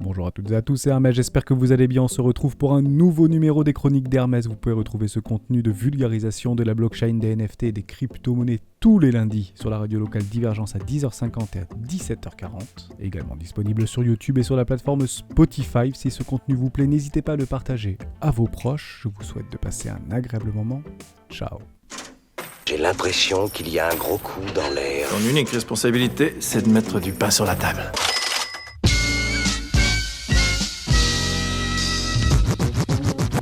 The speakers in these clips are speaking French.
Bonjour à toutes et à tous, c'est Hermès, j'espère que vous allez bien. On se retrouve pour un nouveau numéro des Chroniques d'Hermès. Vous pouvez retrouver ce contenu de vulgarisation de la blockchain, des NFT et des crypto-monnaies tous les lundis sur la radio locale Divergence à 10h50 et à 17h40. Également disponible sur YouTube et sur la plateforme Spotify. Si ce contenu vous plaît, n'hésitez pas à le partager à vos proches. Je vous souhaite de passer un agréable moment. Ciao. J'ai l'impression qu'il y a un gros coup dans l'air. Ton unique responsabilité, c'est de mettre du pain sur la table.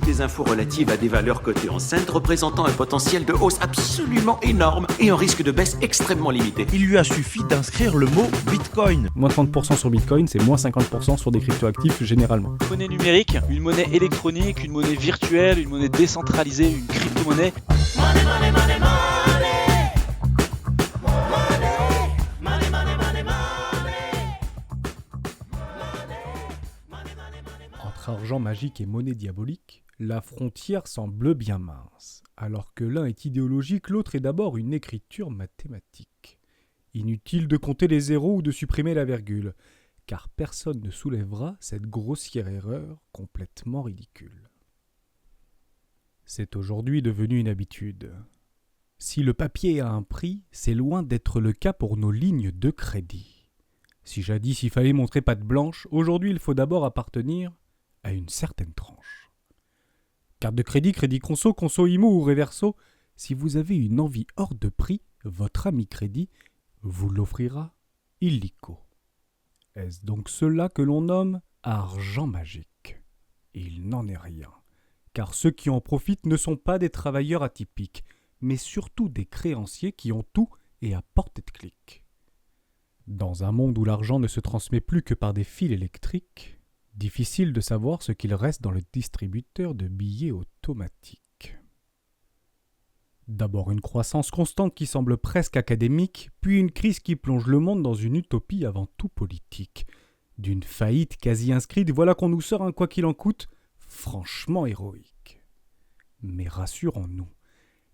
Des infos relatives à des valeurs cotées en scène représentant un potentiel de hausse absolument énorme et un risque de baisse extrêmement limité. Il lui a suffi d'inscrire le mot Bitcoin. Moins 30% sur Bitcoin, c'est moins 50% sur des cryptoactifs généralement. Une monnaie numérique, une monnaie électronique, une monnaie virtuelle, une monnaie décentralisée, une crypto-monnaie. Entre argent magique et monnaie diabolique, la frontière semble bien mince. Alors que l'un est idéologique, l'autre est d'abord une écriture mathématique. Inutile de compter les zéros ou de supprimer la virgule, car personne ne soulèvera cette grossière erreur complètement ridicule. C'est aujourd'hui devenu une habitude. Si le papier a un prix, c'est loin d'être le cas pour nos lignes de crédit. Si jadis il fallait montrer patte blanche, aujourd'hui il faut d'abord appartenir à une certaine tranche. Carte de crédit, crédit conso, conso IMO ou reverso, si vous avez une envie hors de prix, votre ami crédit vous l'offrira illico. Est-ce donc cela que l'on nomme argent magique ? Il n'en est rien, car ceux qui en profitent ne sont pas des travailleurs atypiques, mais surtout des créanciers qui ont tout et à portée de clic. Dans un monde où l'argent ne se transmet plus que par des fils électriques, difficile de savoir ce qu'il reste dans le distributeur de billets automatiques. D'abord une croissance constante qui semble presque académique, puis une crise qui plonge le monde dans une utopie avant tout politique. D'une faillite quasi inscrite, voilà qu'on nous sort un quoi qu'il en coûte franchement héroïque. Mais rassurons-nous,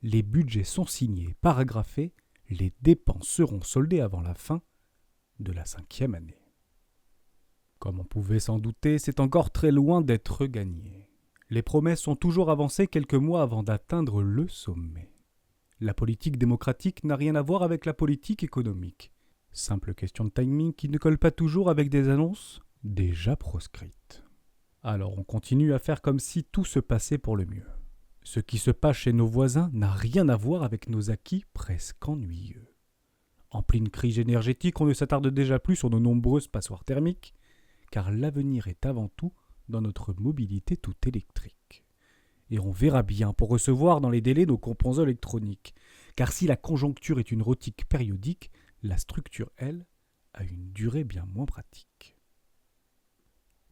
les budgets sont signés, paragraphés, les dépenses seront soldées avant la fin de la 5e année. Comme on pouvait s'en douter, c'est encore très loin d'être gagné. Les promesses sont toujours avancées quelques mois avant d'atteindre le sommet. La politique démocratique n'a rien à voir avec la politique économique. Simple question de timing qui ne colle pas toujours avec des annonces déjà proscrites. Alors on continue à faire comme si tout se passait pour le mieux. Ce qui se passe chez nos voisins n'a rien à voir avec nos acquis presque ennuyeux. En pleine crise énergétique, on ne s'attarde déjà plus sur nos nombreuses passoires thermiques, car l'avenir est avant tout dans notre mobilité tout électrique. Et on verra bien pour recevoir dans les délais nos composants électroniques, car si la conjoncture est une rotique périodique, la structure, elle, a une durée bien moins pratique.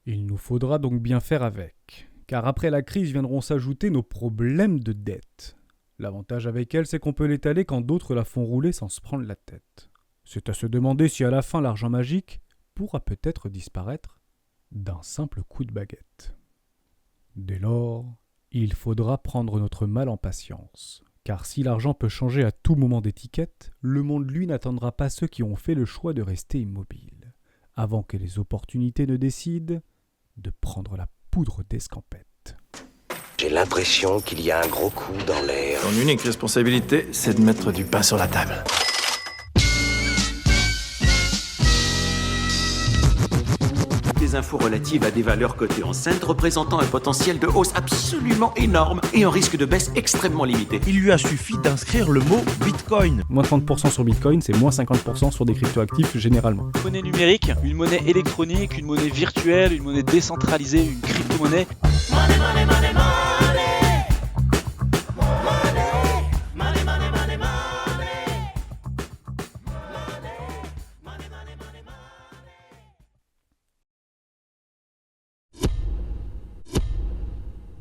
Il nous faudra donc bien faire avec, car après la crise viendront s'ajouter nos problèmes de dette. L'avantage avec elle, c'est qu'on peut l'étaler quand d'autres la font rouler sans se prendre la tête. C'est à se demander si à la fin l'argent magique pourra peut-être disparaître d'un simple coup de baguette. Dès lors, il faudra prendre notre mal en patience, car si l'argent peut changer à tout moment d'étiquette, le monde lui n'attendra pas ceux qui ont fait le choix de rester immobiles, avant que les opportunités ne décident de prendre la poudre d'escampette. J'ai l'impression qu'il y a un gros coup dans l'air. Ton unique responsabilité, c'est de mettre du pain sur la table. Des infos relatives à des valeurs cotées en scène représentant un potentiel de hausse absolument énorme et un risque de baisse extrêmement limité. Il lui a suffi d'inscrire le mot Bitcoin. Moins 30% sur Bitcoin, c'est moins 50% sur des cryptoactifs généralement. Une monnaie numérique, une monnaie électronique, une monnaie virtuelle, une monnaie décentralisée, une crypto-monnaie.